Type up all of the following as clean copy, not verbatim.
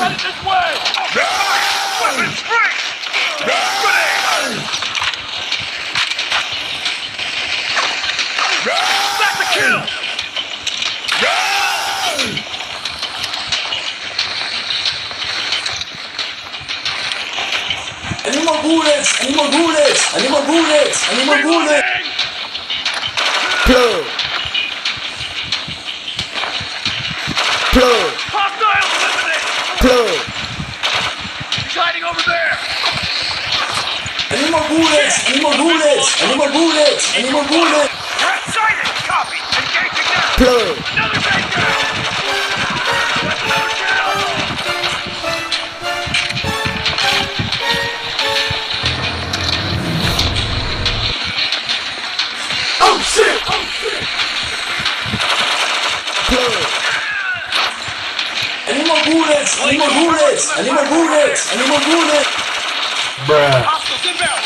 Headed this way! Weapons free! Grenade! That's a kill! I need more bullets! I need more bullets! I need more bullets! I need more bullets! Plug! Plug! Hostile eliminated! Plug! He's hiding over there! I need more bullets! I need more bullets! I need more bullets! I need more bullets! You're outside it! Copy! Engaging now! Plug! Another takedown! That's another kill! Oh shit! Oh shit! Plug! I need more bullets! I need more bullets! I need more bullets! I need more bullets! Bruh. Hostiles inbound!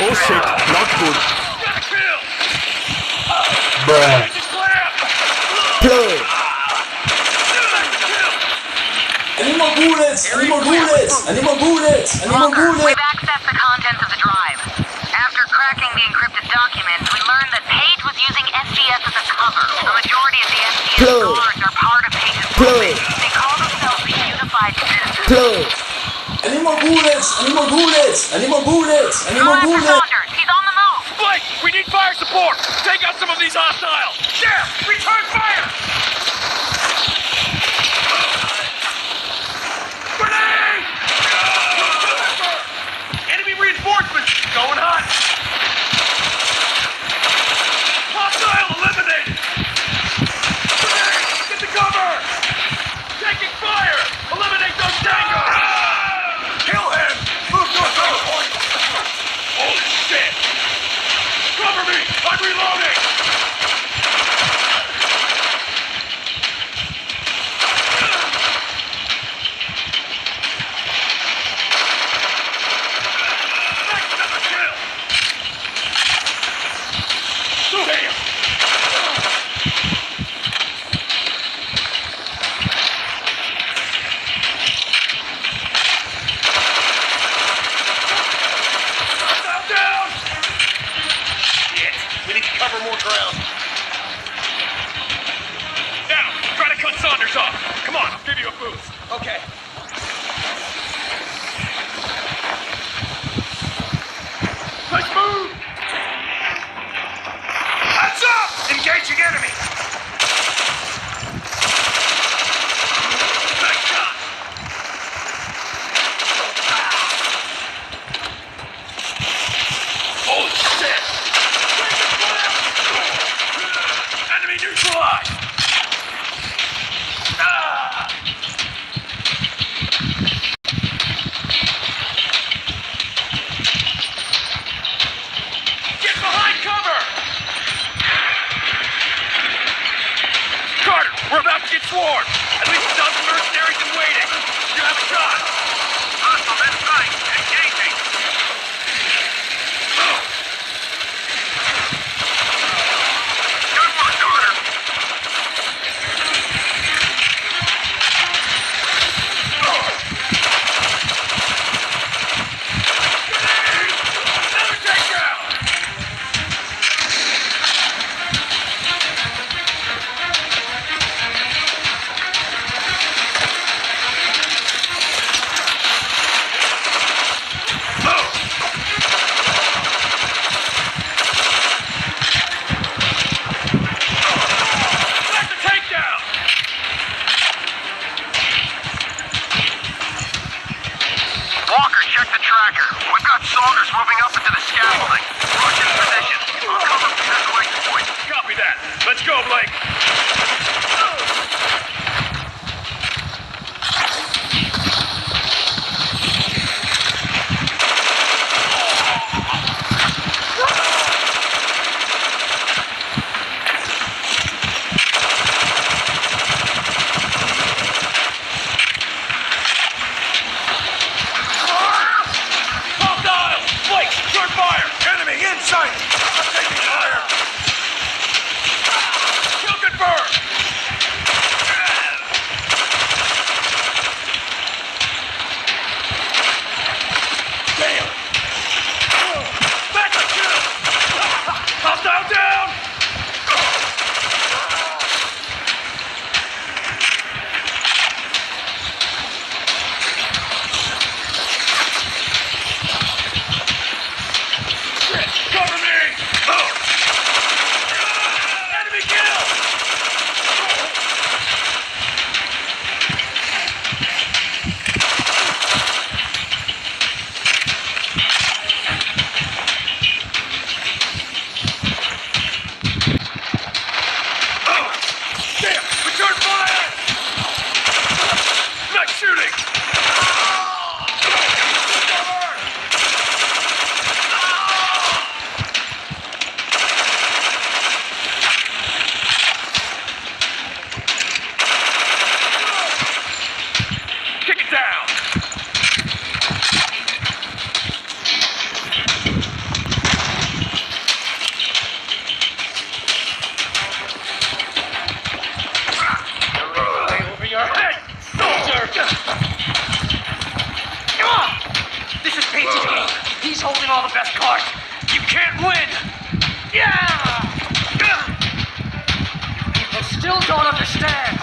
Oh shit, not good. Got a kill! Bruh. Engine slam! Plug! That's a kill! I need more bullets! I need more bullets! I need more bullets! I need more Walker, bullets! we've accessed the contents of the drive. After cracking the encrypted documents, we learned that Page was using SGS as a cover. The majority of the SGS guards are part of Page's movement. They call themselves the Unified Citizens. Plug! I need more bullets! I need more bullets! I need more bullets! I need Go more after bullets! Saunders. He's on the move. Blake, we need fire support! Take out some of these hostiles! There! Return fire! Grenade! Enemy reinforcements! Going hot! Hostile eliminated! Grenade! Get the cover! Taking fire! Eliminate those tangos! Kill him! Move to a safe point! Holy shit! Cover me! I'm reloading! That's another kill! Damn! Down! Shit! We need to cover more ground. Now, try to cut Saunders off. Come on, I'll give you a boost. Okay. Let's move! Heads up! Engaging enemy! Nice shot! Holy shit! Enemy neutralized! Ah! Get behind cover! Carter, we're about to get swarmed! At least a dozen mercenaries in waiting! You have a shot! Hostile in sight! Engaging! Good work, Carter! Another takedown! That's a takedown! Walker, check the tracker. We've got Saunders moving up into the scaffolding. Rush in position. I'll cover from this wake point. Copy that. Let's go, Blake. Hostile! Blake, turn fire! Enemy in sight! I'm taking fire! Kill confirmed! moving! Kick it down! Over your head, soldier! This is Page's game. He's holding all the best cards. You can't win! Yeah! People still don't understand.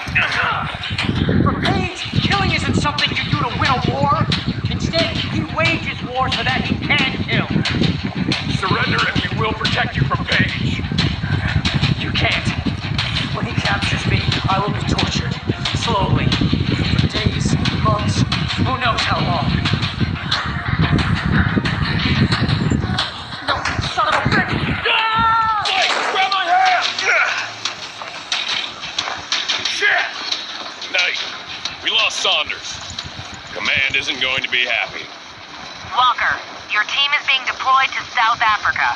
For Page, killing isn't something you do to win a war. Instead, he wages war so that he can kill. Surrender and we will protect you from Page. You can't. When he captures me, I will be tortured. Slowly. For days, months, who knows how long. No, son of a bitch! Wait, grab my hand! Shit! Knight, we lost Saunders. Command isn't going to be happy. Walker, your team is being deployed to South Africa.